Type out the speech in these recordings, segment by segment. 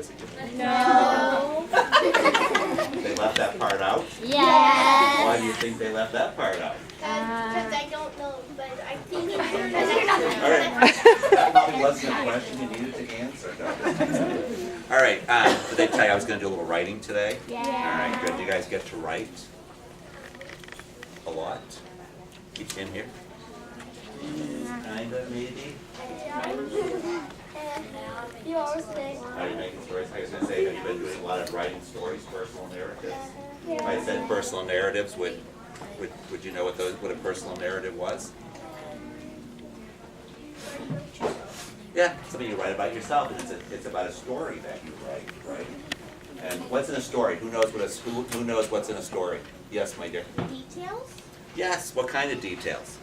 does he? No. They left that part out? Yes. Why do you think they left that part out? Because I don't know, but I think it's All right. That probably wasn't a question you needed to answer. All right. Did they tell you I was going to do a little writing today? Yeah. All right, good. You guys get to write a lot? Each in here? Kind of, maybe? Yours today. Are you making stories? I was going to say, have you been doing a lot of writing stories, personal narratives? If I said personal narratives, would you know what a personal narrative was? Yeah, something you write about yourself, and it's about a story that you write, right? And what's in a story? Who knows who knows what's in a story? Yes, my dear. Details? Yes. What kind of details?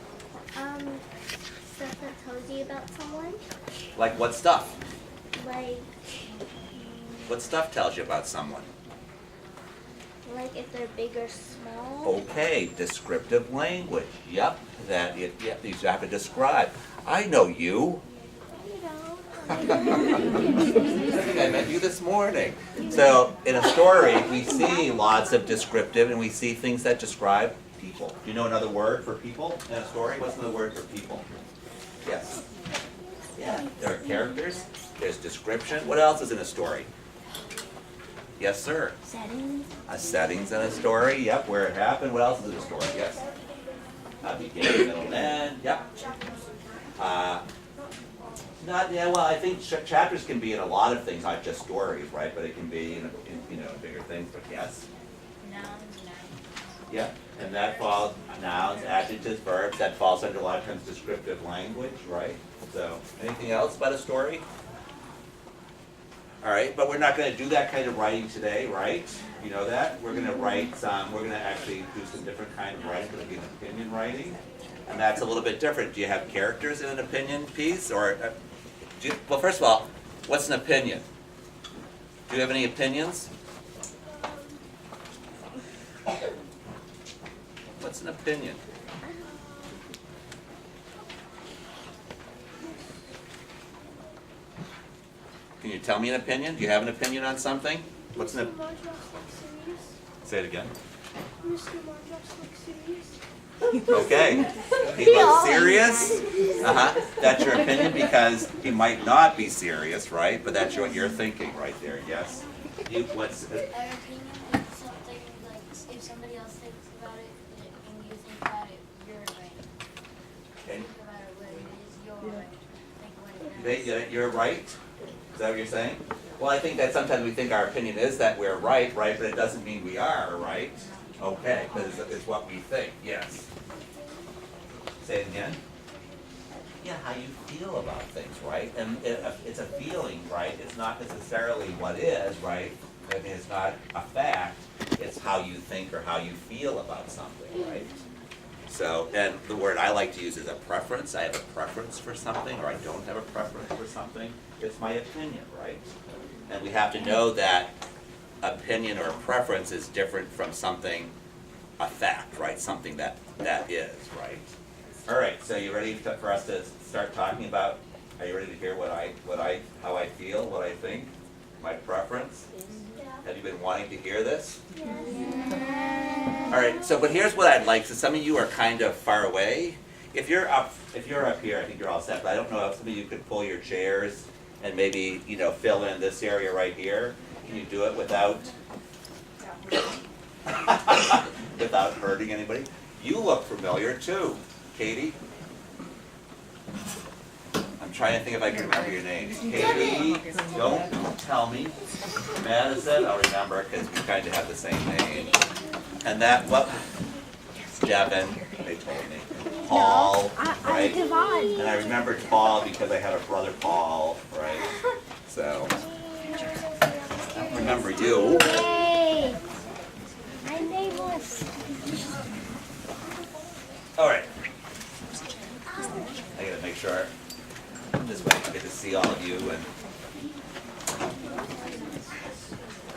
Stuff that tells you about someone. Like what stuff? Like What stuff tells you about someone? if they're big or small. Okay, descriptive language. Yep, you have to describe. I know you. I think I met you this morning. So in a story, we see lots of descriptive, and we see things that describe people. Do you know another word for people in a story? What's another word for people? Yes. Yeah, there are characters. There's description. What else is in a story? Yes, sir. Settings. A setting's in a story. Yep, where it happened. What else is in a story? Yes. A beginning, middle, and end. Yep. Well, I think chapters can be in a lot of things, not just stories, right? But it can be in bigger things. But yes. Nouns. Yeah, and that falls nouns, adjectives, verbs. That falls under a lot of times descriptive language, right? So, anything else about a story? All right, but we're not going to do that kind of writing today, right? You know that? We're going to write some. We're going to actually do some different kind of writing. It's going to be an opinion writing, and that's a little bit different. Do you have characters in an opinion piece, or well, first of all, what's an opinion? Do you have any opinions? What's an opinion? Can you tell me an opinion? Do you have an opinion on something? What's an opinion? Say it again. Mr. Marjosh looks serious. Okay. He looks serious? That's your opinion because he might not be serious, right? But that's what you're thinking right there, yes? What's Our opinion is something like if somebody else thinks about it and you think about it, you're right. Okay. Think about it what it is, you're right. Think what it is. You're right? Is that what you're saying? Well, I think that sometimes we think our opinion is that we're right, but it doesn't mean we are, right? Okay, because it's what we think, yes. Say it again. Yeah, how you feel about things, right? And it's a feeling, right? It's not necessarily what is, right? I mean, it's not a fact. It's how you think or how you feel about something, right? So, and the word I like to use is a preference. I have a preference for something, or I don't have a preference for something. It's my opinion, right? And we have to know that opinion or preference is different from something, a fact, right? Something that is, right? All right, so you ready for us to start talking about, are you ready to hear how I feel, what I think, my preference? Have you been wanting to hear this? All right, so but here's what I'd like. So some of you are kind of far away. If you're up here, I think you're all set, but I don't know if some of you could pull your chairs and maybe, fill in this area right here. Can you do it without without hurting anybody? You look familiar too, Katie. I'm trying to think if I can remember your names. Katie, don't tell me. Matteson, I'll remember because we kind of have the same name. And that, Devin, they told me. Paul, right? And I remembered Paul because I had a brother Paul, right? So, I don't remember you. Yay! I'm nameless. All right. I gotta make sure this way I get to see all of you. And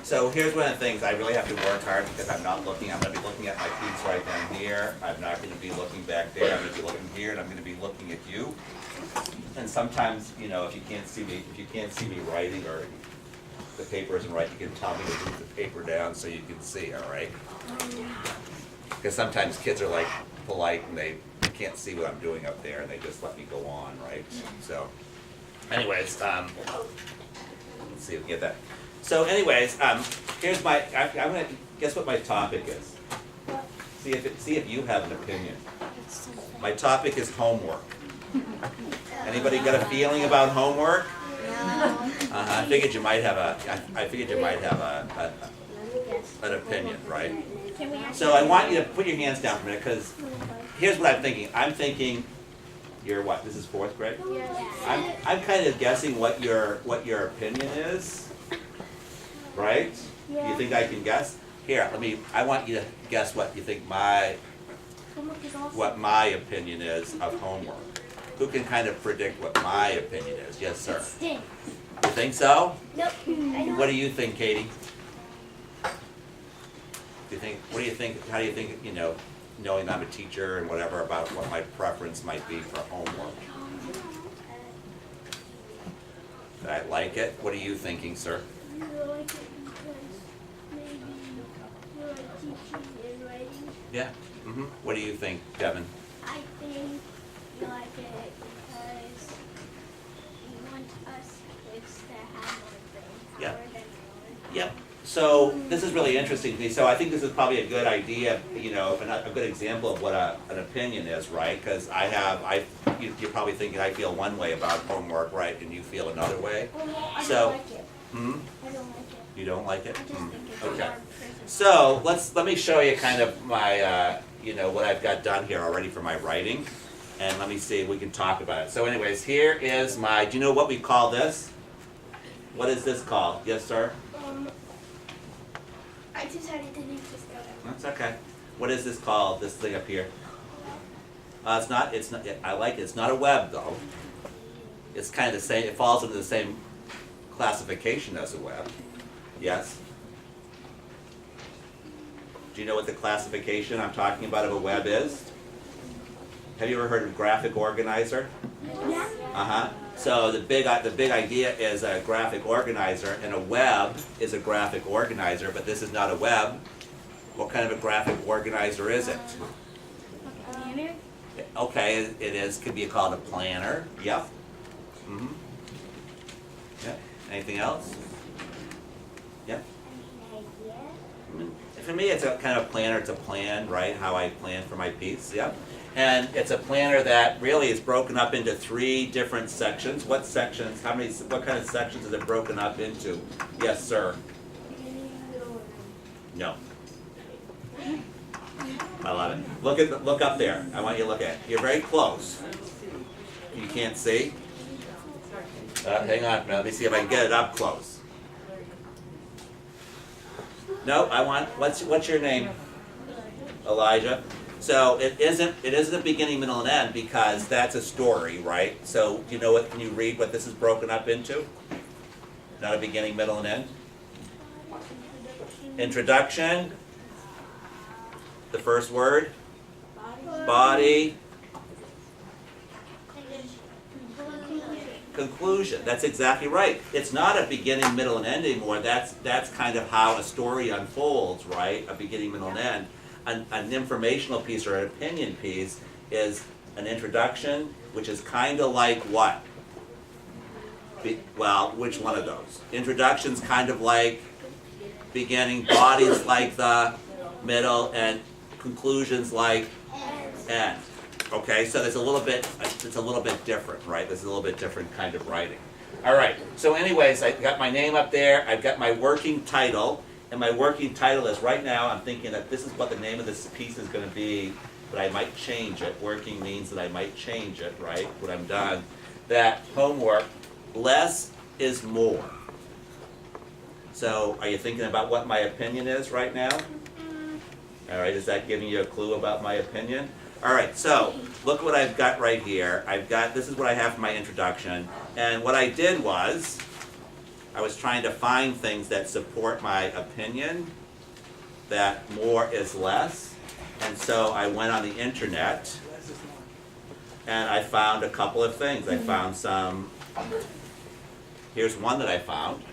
so here's one of the things I really have to work hard because I'm not looking. I'm going to be looking at my piece right down here. I'm not going to be looking back there. I'm going to be looking here, and I'm going to be looking at you. And sometimes, if you can't see me writing or the paper isn't right, you can tell me to move the paper down so you can see, all right? Because sometimes kids are like polite and they can't see what I'm doing up there and they just let me go on, right? So, anyways, let's see if we can get that. So anyways, here's my, I'm gonna, guess what my topic is? See if you have an opinion. My topic is homework. Anybody got a feeling about homework? I figured you might have an opinion, right? So I want you to put your hands down for a minute, because here's what I'm thinking. I'm thinking, you're what? This is 4th grade. I'm kind of guessing what your opinion is, right? Yeah. You think I can guess? Here, I want you to guess what you think what my opinion is of homework. Who can kind of predict what my opinion is? Yes, sir. Stinks. You think so? Nope. I don't. What do you think, Katie? What do you think, how do you think, knowing I'm a teacher and whatever, about what my preference might be for homework? Did I like it? What are you thinking, sir? You like it because maybe you like teaching and writing. Yeah? Mm-hmm. What do you think, Devin? I think you like it because you want us kids to have more brain power Yeah. than yours. Yep. So this is really interesting to me. So I think this is probably a good idea, a good example of what an opinion is, right? Because you're probably thinking I feel one way about homework, right? And you feel another way. I So- don't like it. Hmm? I don't like it. You don't like it? I just think it's Okay. hard for So let me show you kind of my, what I've got done here already for my writing. And let me see if we can talk about it. So anyways, here is my, do you know what we call this? What is this called? Yes, sir? I decided to leave this go. That's okay. What is this called, this thing up here? It's not, I like it. It's not a web though. It's kind of the same, it falls into the same classification as a web. Yes? Do you know what the classification I'm talking about of a web is? Have you ever heard of graphic organizer? Yeah. Uh-huh. So the big idea is a graphic organizer, and a web is a graphic organizer, but this is not a web. What kind of a graphic organizer is it? Planner? Okay, it is, could be called a planner. Yep. Mm-hmm. Yep. Anything else? Yep. For me, it's a kind of planner. It's a plan, right? How I plan for my piece. Yep. And it's a planner that really is broken up into 3 different sections. What sections? What kind of sections is it broken up into? Yes, sir. No. I love it. Look up there. I want you to look at it. You're very close. You can't see? Hang on. Let me see if I can get it up close. No, what's your name? Elijah. So it isn't a beginning, middle, and end, because that's a story, right? So do you know can you read what this is broken up into? Not a beginning, middle, and end? Introduction. The first word. Body. Conclusion. That's exactly right. It's not a beginning, middle, and end anymore. That's kind of how a story unfolds, right? A beginning, middle, and end. An informational piece or an opinion piece is an introduction, which is kind of like what? Well, which one of those? Introduction's kind of like beginning, body's like the middle, and conclusion's like end. Okay, so it's a little bit different, right? This is a little bit different kind of writing. All right, so anyways, I've got my name up there, I've got my working title, and my working title is, right now, I'm thinking that this is what the name of this piece is going to be, but I might change it. Working means that I might change it, right, when I'm done. That homework, less is more. So, are you thinking about what my opinion is right now? All right, is that giving you a clue about my opinion? All right, so look what I've got right here. This is what I have for my introduction. And what I did was, I was trying to find things that support my opinion, that more is less. And so I went on the internet, and I found a couple of things. I found here's one that I found.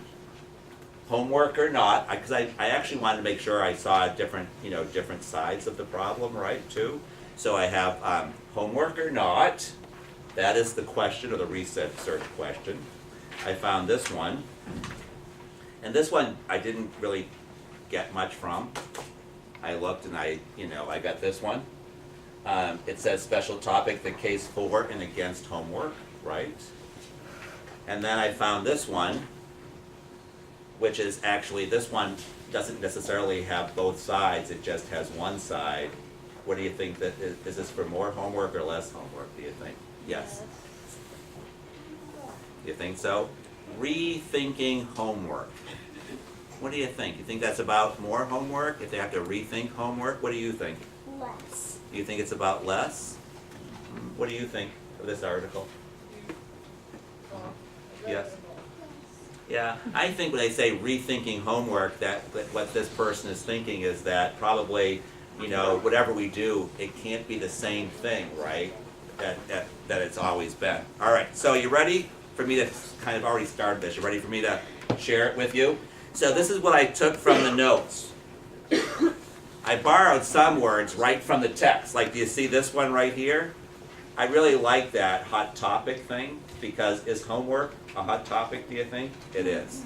homework or not, because I actually wanted to make sure I saw different, different sides of the problem, right, too. So I have homework or not, that is the question, or the research question. I found this one, and this one I didn't really get much from. I looked and I got this one. It says special topic, the case for and against homework, right? And then I found this one, which is actually, this one doesn't necessarily have both sides, it just has one side. What do you think, that is this for more homework or less homework, do you think? Yes. You think so? Rethinking homework. What do you think? You think that's about more homework, if they have to rethink homework? What do you think? Less. You think it's about less? What do you think of this article? Yes? Yeah, I think when they say rethinking homework, that what this person is thinking is that probably, whatever we do, it can't be the same thing, right? That it's always been. All right, so you ready for me to kind of already start this? You ready for me to share it with you? So this is what I took from the notes. I borrowed some words right from the text. Like, do you see this one right here? I really like that hot topic thing, because is homework a hot topic, do you think? It is.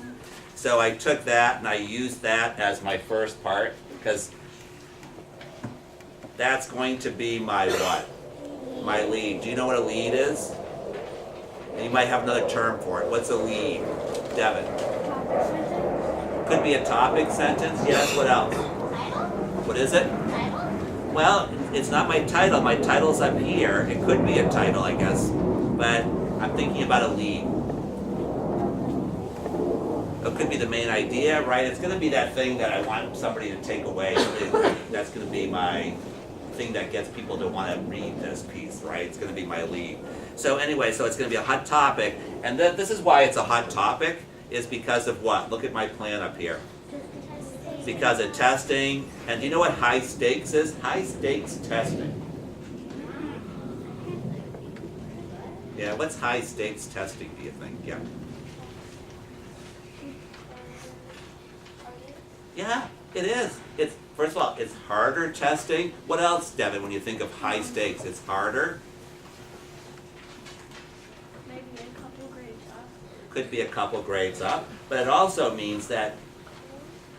So I took that and I used that as my first part, because that's going to be my what? My lead. Do you know what a lead is? You might have another term for it. What's a lead? Devin. Could be a topic sentence. Yes, what else? What is it? Well, it's not my title. My title's up here. It could be a title, I guess. But I'm thinking about a lead. It could be the main idea, right? It's going to be that thing that I want somebody to take away. That's going to be my thing that gets people to want to read this piece, right? It's going to be my lead. So anyway, so it's going to be a hot topic. And then this is why it's a hot topic, is because of what? Look at my plan up here. Because of testing. And do you know what high stakes is? High stakes testing. Yeah, what's high stakes testing, do you think? Yeah. Yeah, it is. It's, first of all, it's harder testing. What else, Devin, when you think of high stakes? It's harder? Maybe a couple grades up. Could be a couple grades up. But it also means that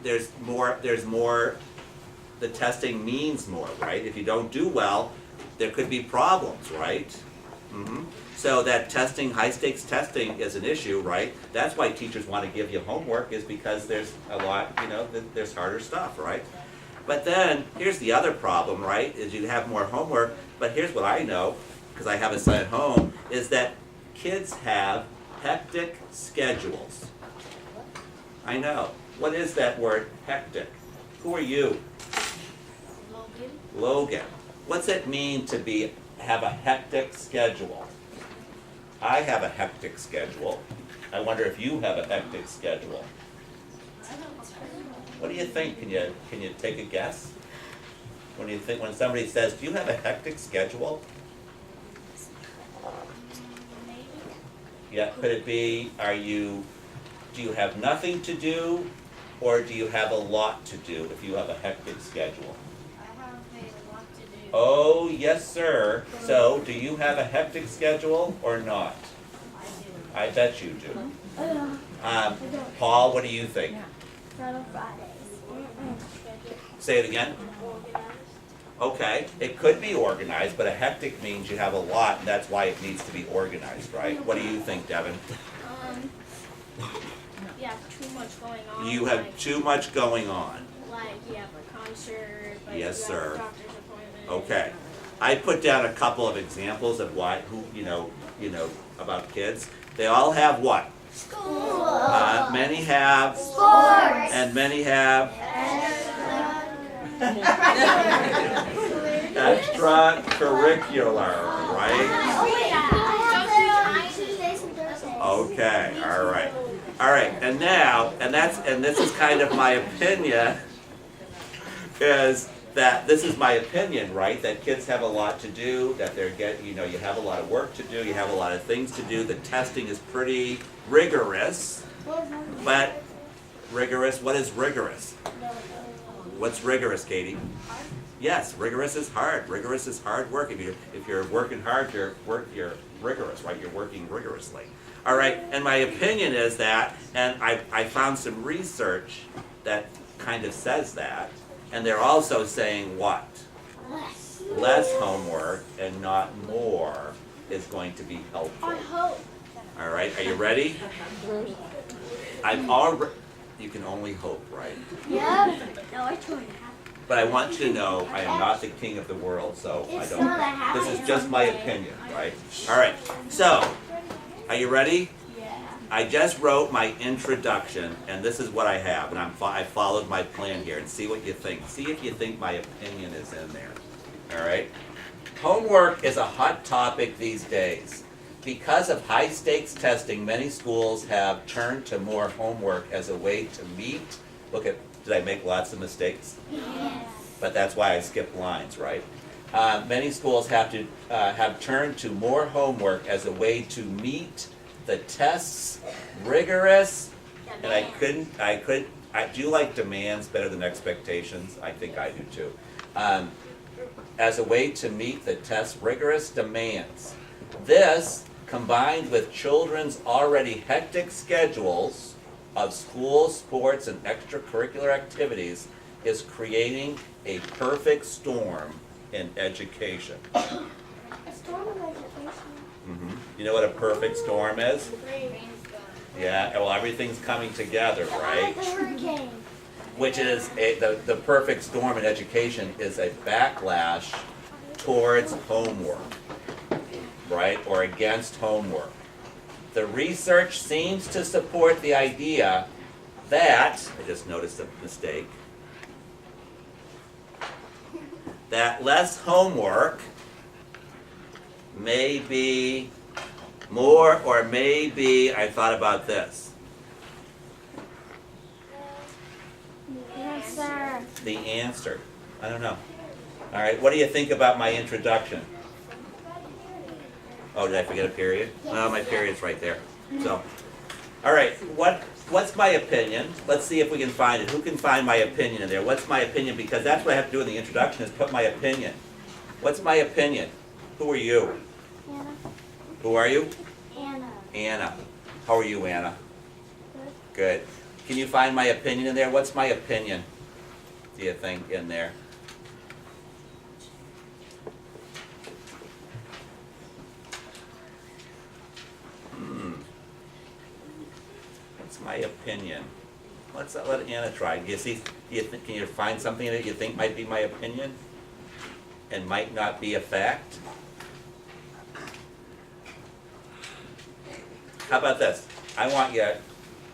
there's more, the testing means more, right? If you don't do well, there could be problems, right? Mm-hmm. So that testing, high stakes testing is an issue, right? That's why teachers want to give you homework, is because there's a lot, there's harder stuff, right? But then, here's the other problem, right, is you have more homework, but here's what I know, because I have a son at home, is that kids have hectic schedules. I know. What is that word, hectic? Who are you? Logan. Logan. What's it mean to have a hectic schedule? I have a hectic schedule. I wonder if you have a hectic schedule. What do you think? Can you take a guess? When somebody says, "Do you have a hectic schedule?" Maybe. Yeah, could it be, do you have nothing to do, or do you have a lot to do if you have a hectic schedule? I have a lot to do. Oh, yes, sir. So, do you have a hectic schedule or not? I do. I bet you do. Paul, what do you think? Not on Fridays. Say it again. Okay, it could be organized, but a hectic means you have a lot, and that's why it needs to be organized, right? What do you think, Devin? You have too much going on. You have too much going on. Like you have a concert. Like Yes, you have sir. a doctor's appointment. Okay. I put down a couple of examples of about kids. They all have what? School. Many have. Sports. And many have. Extracurricular, right? Tuesdays and Thursdays. Okay, all right. All right, and this is kind of my opinion, is that this is my opinion, right? That kids have a lot to do, that you have a lot of work to do, you have a lot of things to do. The testing is pretty rigorous, but Rigorous, what is rigorous? What's rigorous, Katie? Yes, rigorous is hard. Rigorous is hard work. If you're working hard, you're rigorous, right? You're working rigorously. All right, and my opinion is that, and I found some research that kind of says that, and they're also saying what? Less homework and not more is going to be helpful. I hope. All right, are you ready? I'm already, you can only hope, right? Yeah. No, I told you. But I want you to know I am not the king of the world, so I don't, this is just my opinion, right? All right, so, are you ready? Yeah. I just wrote my introduction, and this is what I have, and I followed my plan here, and see what you think. See if you think my opinion is in there, all right? Homework is a hot topic these days. Because of high-stakes testing, many schools have turned to more homework as a way to meet, look at, did I make lots of mistakes? Yes. But that's why I skipped lines, right? Many schools have turned to more homework as a way to meet the tests, rigorous, and do you like demands better than expectations? I think I do too. As a way to meet the test's rigorous demands. This, combined with children's already hectic schedules of school, sports, and extracurricular activities, is creating a perfect storm in education. A storm of education. You know what a perfect storm is? Rain. Yeah, well, everything's coming together, I right? like the hurricane. Which is, the perfect storm in education is a backlash towards homework, right? Or against homework. The research seems to support the idea that, I just noticed a mistake, that less homework may be more, or maybe, I thought about this, Yes, sir. the answer. I don't know. All right, what do you think about my introduction? Oh, did I forget a period? Oh, my period's right there. So, all right, what's my opinion? Let's see if we can find it. Who can find my opinion in there? What's my opinion? Because that's what I have to do in the introduction, is put my opinion. What's my opinion? Who are you? Anna. Who are you? Anna. Anna. How are you, Anna? Good. Can you find my opinion in there? What's my opinion, do you think, in there? What's my opinion? Let's let Anna try. Do you see? Can you find something that you think might be my opinion, and might not be a fact? How about this? I want you to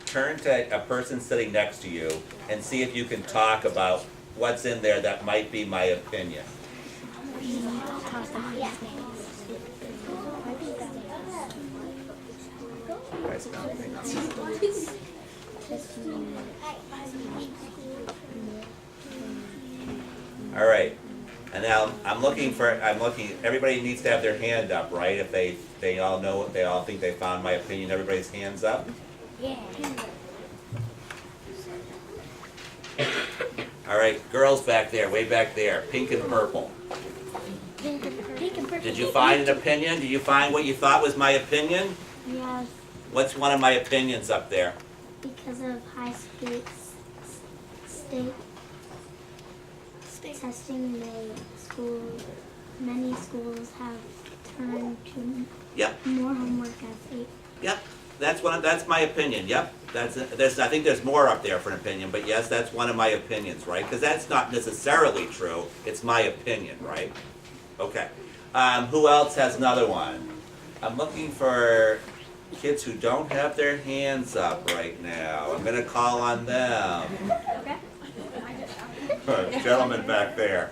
turn to a person sitting next to you and see if you can talk about what's in there that might be my opinion. Guys, all right, and now everybody needs to have their hand up, right? If they all know, they all think they found my opinion, everybody's hands up? Yeah. All right, girls back there, way back there, pink and purple. Pink and purple. Did you find an opinion? Did you find what you thought was my opinion? Yes, What's one of my opinions up there? because of high stakes state testing, many schools have turned to Yep, more homework as a yep, that's my opinion, yep. I think there's more up there for an opinion, but yes, that's one of my opinions, right? Because that's not necessarily true, it's my opinion, right? Okay, who else has another one? I'm looking for kids who don't have their hands up right now. I'm gonna call on them. Gentleman back there.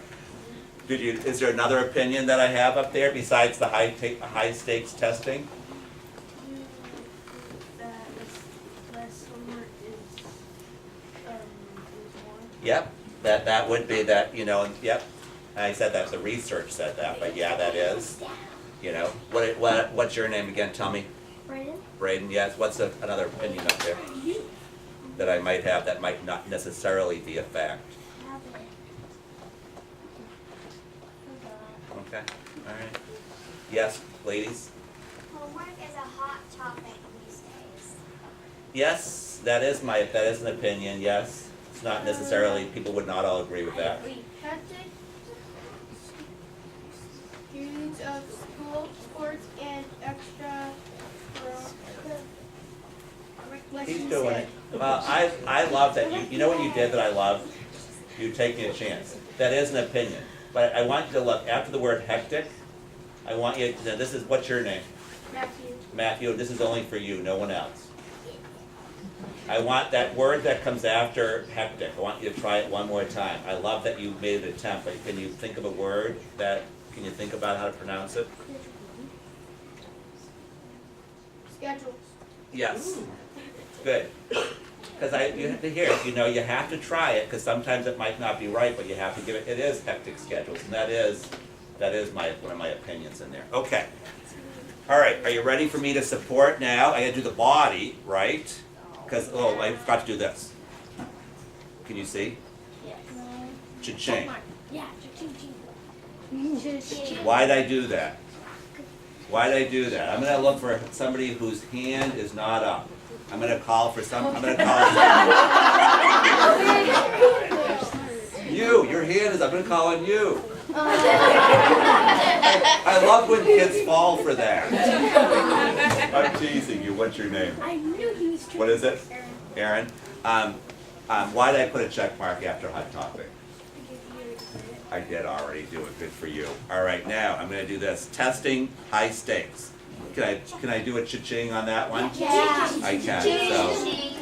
Is there another opinion that I have up there besides the high stakes testing? That less homework is more. Yep, that would be that, yep. I said that, the research said that, but yeah, that is. What's your name again, tell me? Brayden. Braden, yes, what's another opinion up there? that I might have that might not necessarily be a fact. Okay, all right. Yes, ladies? Homework is a hot topic these days. Yes, that is an opinion, yes. It's not necessarily, people would not all agree with that. Hectic students of school, sports, and extra He's doing it. Well, I love that. You know what you did that I love? You're taking a chance. That is an opinion. But I want you to look, after the word hectic, I want you to, this is, what's your name? Matthew. Matthew, this is only for you, no one else. I want that word that comes after hectic, I want you to try it one more time. I love that you made an attempt, but can you think of a word that, can you think about how to pronounce it? Schedule. Yes. Good. Because you have to hear it, you have to try it, because sometimes it might not be right, but you have to give it, it is hectic schedules, and that is one of my opinions in there. Okay. All right, are you ready for me to support now? I gotta do the body, right? Because, oh, I forgot to do this. Can you see? Yes. Cha-ching. Yeah. Why'd I do that? Why'd I do that? I'm gonna look for somebody whose hand is not up. I'm gonna call for some, I'm gonna call. Your hand is up, I'm gonna call on you. I love when kids fall for that. I'm teasing you, what's your name? I knew he was What is it? Aaron. Why did I put a check mark after hot topic? I did already do it, good for you. All right, now I'm gonna do this, testing high stakes. Can I do a cha-ching on that one? Yeah. I can, so,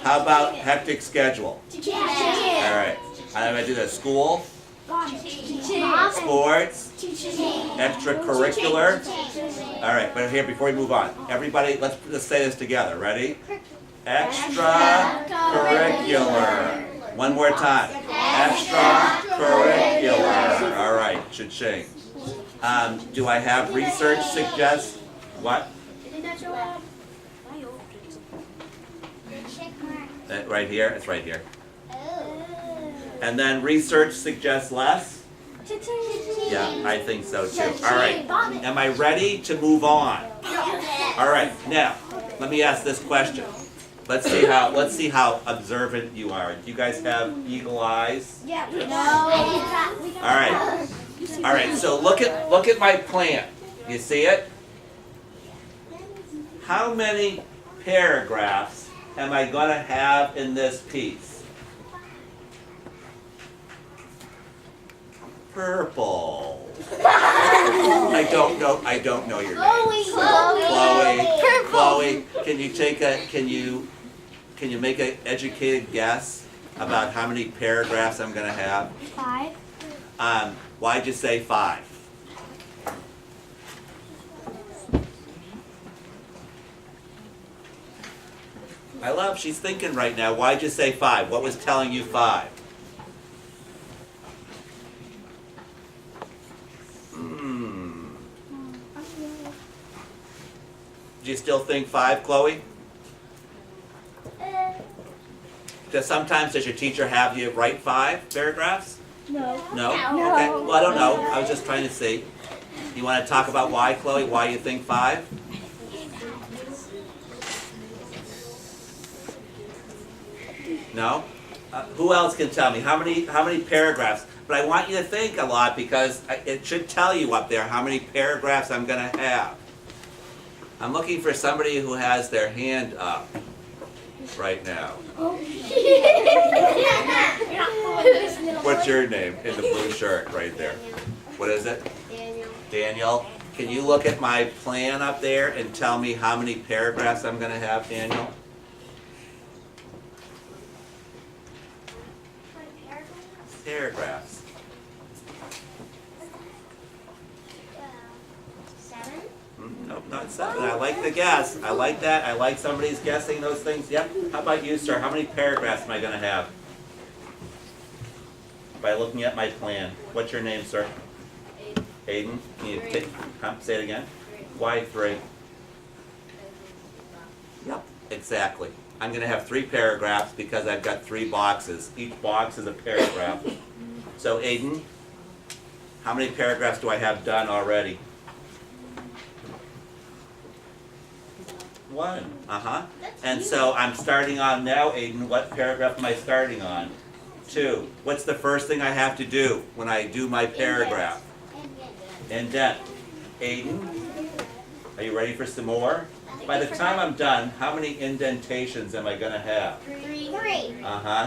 how about hectic schedule? Yeah. All right, I'm gonna do this, school, sports, extracurricular. All right, but here, before we move on, everybody, let's say this together, ready? Extracurricular. One more time. Extracurricular. All right, cha-ching. Do I have research suggest, what? Did that show up? That right here, it's right here. And then research suggests less? Yeah, I think so too. All right, am I ready to move on? All right, now, let me ask this question. Let's see how observant you are. Do you guys have eagle eyes? Yeah. All right, so look at my plan. You see it? How many paragraphs am I going to have in this piece? Purple. I don't know your name. Chloe, can you make an educated guess about how many paragraphs I'm going to have? 5. Why'd you say 5? I love, she's thinking right now, why'd you say 5? What was telling you 5? Do you still think 5, Chloe? Because sometimes does your teacher have you write 5 paragraphs? No. No? Okay, well I don't know, I was just trying to see. You want to talk about why, Chloe, why you think 5? No? Who else can tell me? How many paragraphs? But I want you to think a lot because it should tell you up there how many paragraphs I'm going to have. I'm looking for somebody who has their hand up right now. What's your name in the blue shirt right there? What is it? Daniel. Daniel. Can you look at my plan up there and tell me how many paragraphs I'm going to have, Daniel? Paragraphs. 7. Nope, not 7. I like the guess. I like that. I like somebody's guessing those things. Yep. How about you, sir? How many paragraphs am I going to have? By looking at my plan. What's your name, sir? Aiden. Can you say it again? Why 3? Yep, exactly. I'm gonna have 3 paragraphs because I've got 3 boxes. Each box is a paragraph. So Aiden, how many paragraphs do I have done already? 1. And so I'm starting on now, Aiden. What paragraph am I starting on? 2. What's the first thing I have to do when I do my paragraph? Indent. Aiden, are you ready for some more? By the time I'm done, how many indentations am I going to have? 3.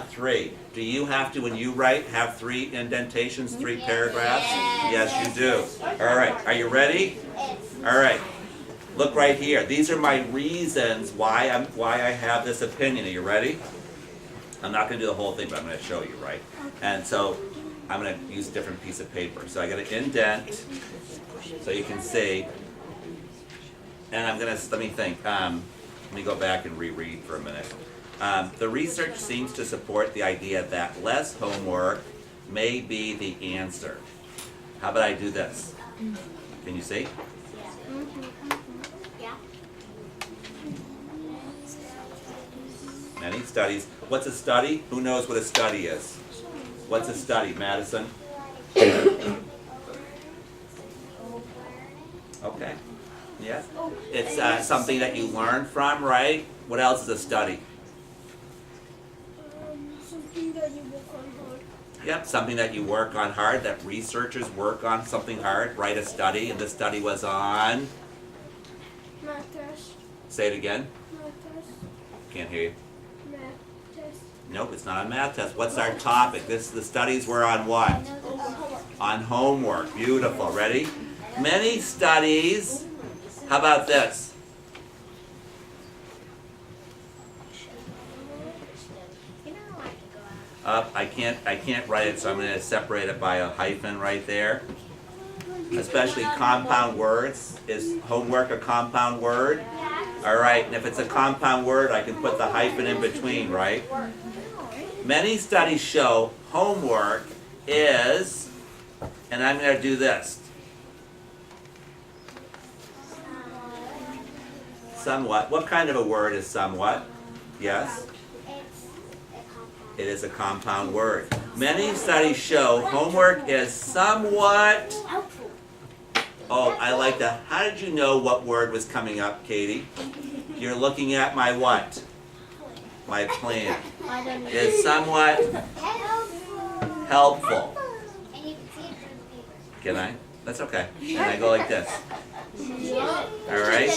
3. Do you have to, when you write, have 3 indentations, 3 paragraphs? Yes, you do. All right, are you ready? All right. Look right here. These are my reasons why I have this opinion. Are you ready? I'm not going to do the whole thing, but I'm going to show you, right? And so I'm going to use a different piece of paper. So I got to indent so you can see. And I'm going to, let me think. Let me go back and reread for a minute. The research seems to support the idea that less homework may be the answer. How about I do this? Can you see? Yeah. Many studies. What's a study? Who knows what a study is? What's a study, Matteson? Okay. Yes. It's something that you learn from, right? What else is a study? Something that you work on hard. Yep, something that you work on hard, that researchers work on something hard, write a study, and this study was on? Math test. Say it again. Math test. Can't hear you. Math test. Nope, it's not on math test. What's our topic? The studies were on what? On homework. Beautiful. Ready? Many studies. How about this? I can't write it, so I'm going to separate it by a hyphen right there. Especially compound words. Is homework a compound word? All right, and if it's a compound word, I can put the hyphen in between, right? Many studies show homework is, and I'm going to do this. Somewhat. What kind of a word is somewhat? Yes? It is a compound word. Many studies show homework is somewhat. Oh, I like that. How did you know what word was coming up, Katie? You're looking at my what? My plan. Is somewhat helpful. Can I? That's okay. And I go like this. All right?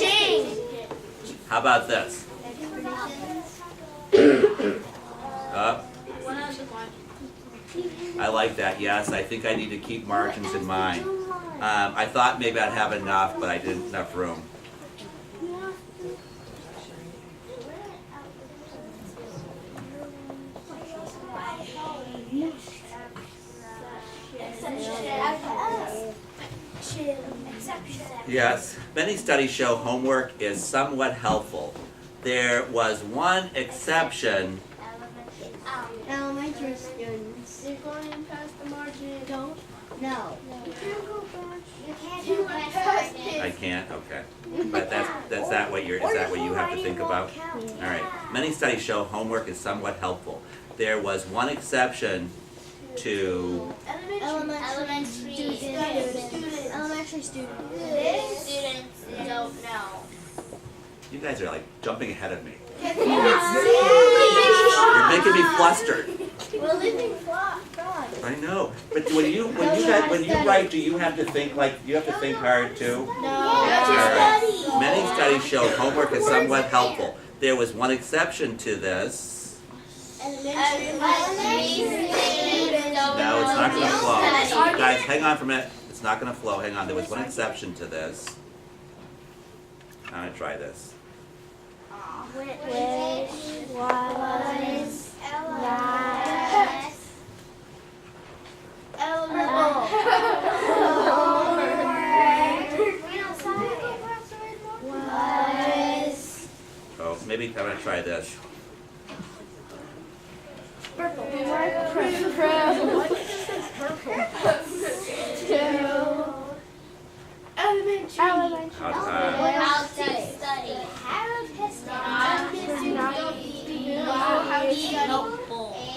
How about this? Up. I like that, yes. I think I need to keep margins in mind. I thought maybe I'd have enough, but I didn't have enough room. Yes, many studies show homework is somewhat helpful. There was one exception. Elementary students. They're going past the margin. Don't? No. You can't go back. You can't go past it. I can't? Okay. But that's that what you're, is that what you have to think about? All right. Many studies show homework is somewhat helpful. There was one exception to Elementary students. Elementary students. Students don't know. you guys are like jumping ahead of me. You're You're making me flustered. We're living God. I know. But when you write, do you have to think hard too? No. All right. Many studies show homework is somewhat helpful. There was one exception to this. Elementary students don't No, it's not going to flow. study. Guys, hang on for a minute. It's not going to flow. Hang on. There was one exception to this. I'm going to try this. Which was Oh, maybe I'm going to try this. elementary. How How to study.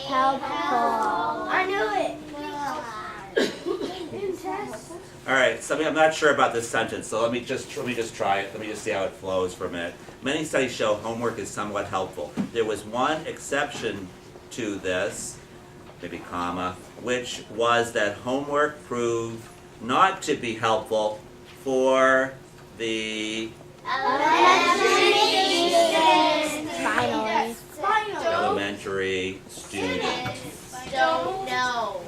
Helpful. I knew it. All right, so I'm not sure about this sentence, so let me just try it. Let me just see how it flows for a minute. Many studies show homework is somewhat helpful. There was one exception to this, maybe comma, which was that homework proved not to be helpful for the elementary students. Don't know.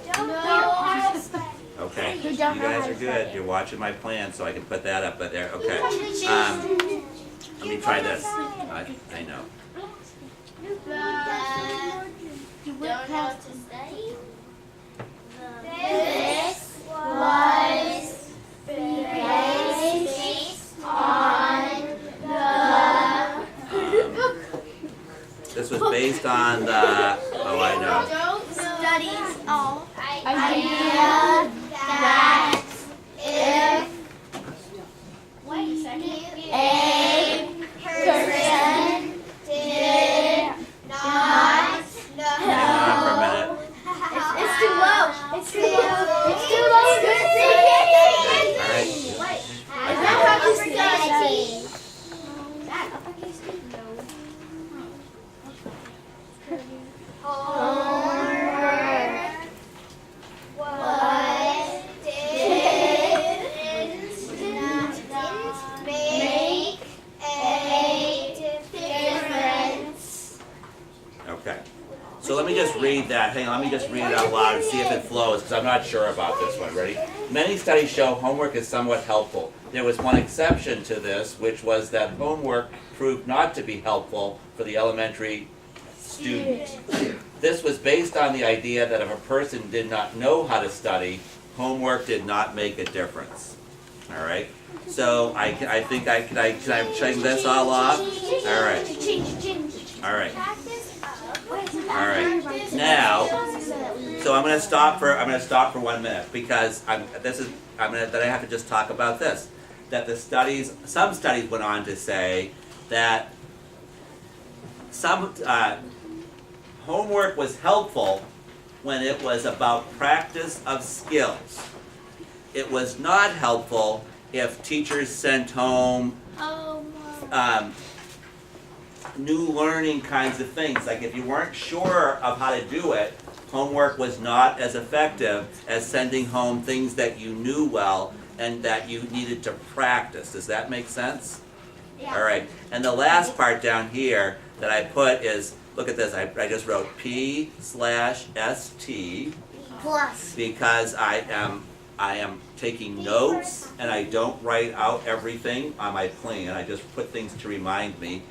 Okay, you guys are good. You're watching my plan, so I can put that up there. Okay. Let me try this. I know. Don't know what to say. This was based on This was based on the. Oh, I know. studies idea that if Wait a second. a person did not Hang on for a minute. It's too low. It's too low. It's too low. All right. Is that uppercase? Homework was didn't make a difference. Okay. So let me just read that. Hang on, let me just read it out loud and see if it flows, because I'm not sure about this one. Ready? Many studies show homework is somewhat helpful. There was one exception to this, which was that homework proved not to be helpful for the elementary students. This was based on the idea that if a person did not know how to study, homework did not make a difference. All right? So I think can I check this all off? All right. All right. All right. Now, so I'm going to stop for 1 minute because I have to just talk about this. That some studies went on to say that some homework was helpful when it was about practice of skills. It was not helpful if teachers sent home new learning kinds of things. Like if you weren't sure of how to do it, homework was not as effective as sending home things that you knew well and that you needed to practice. Does that make sense? Yeah. All right. And the last part down here that I put is, look at this, I just wrote P/ST Plus. because I am taking notes and I don't write out everything on my plan. I just put things to remind me.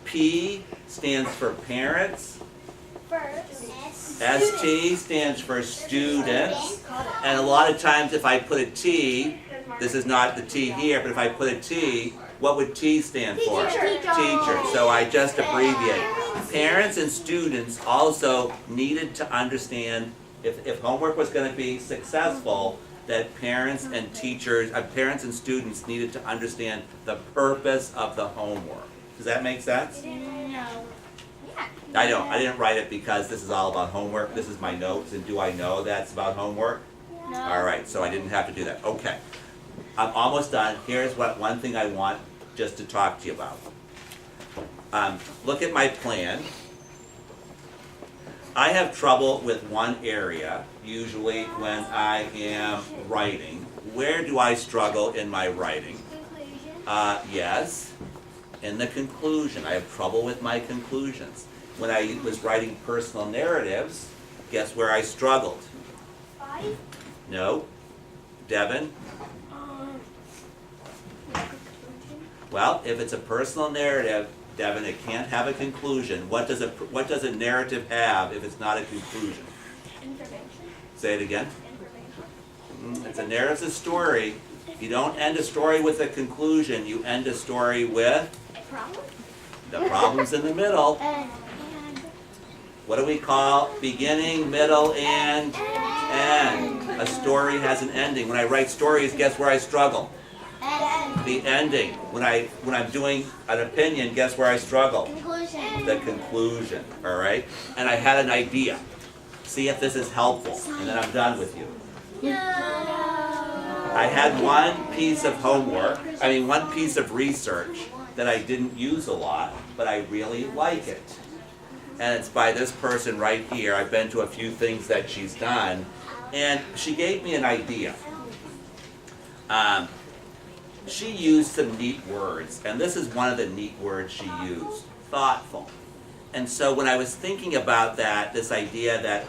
P stands for parents. ST stands for students. And a lot of times if I put a T, this is not the T here, but if I put a T, what would T stand for? Teacher. So I just abbreviate. Parents and students also needed to understand if homework was going to be successful, that parents and teachers, parents and students needed to understand the purpose of the homework. Does that make sense? No. I didn't write it because this is all about homework. This is my notes, and do I know that's about homework? No. All right, so I didn't have to do that. Okay. I'm almost done. Here's one thing I want just to talk to you about. Look at my plan. I have trouble with one area, usually when I am writing. Where do I struggle in my writing? Yes, in the conclusion. I have trouble with my conclusions. When I was writing personal narratives, guess where I struggled? 5. No. Devin? Well, if it's a personal narrative, Devin, it can't have a conclusion. What does a narrative have if it's not a conclusion? Information. Say it again. It's a narrative story. You don't end a story with a conclusion. You end a story with Problem? the problems in the middle. What do we call beginning, middle, and end? A story has an ending. When I write stories, guess where I struggle? The ending. When I'm doing an opinion, guess where I struggle? Conclusion. The conclusion. All right? And I had an idea. See if this is helpful, and then I'm done with you. No. I had one piece of one piece of research that I didn't use a lot, but I really like it. And it's by this person right here. I've been to a few things that she's done, and she gave me an idea. She used some neat words, and this is one of the neat words she used, thoughtful. And so when I was thinking about that, this idea that,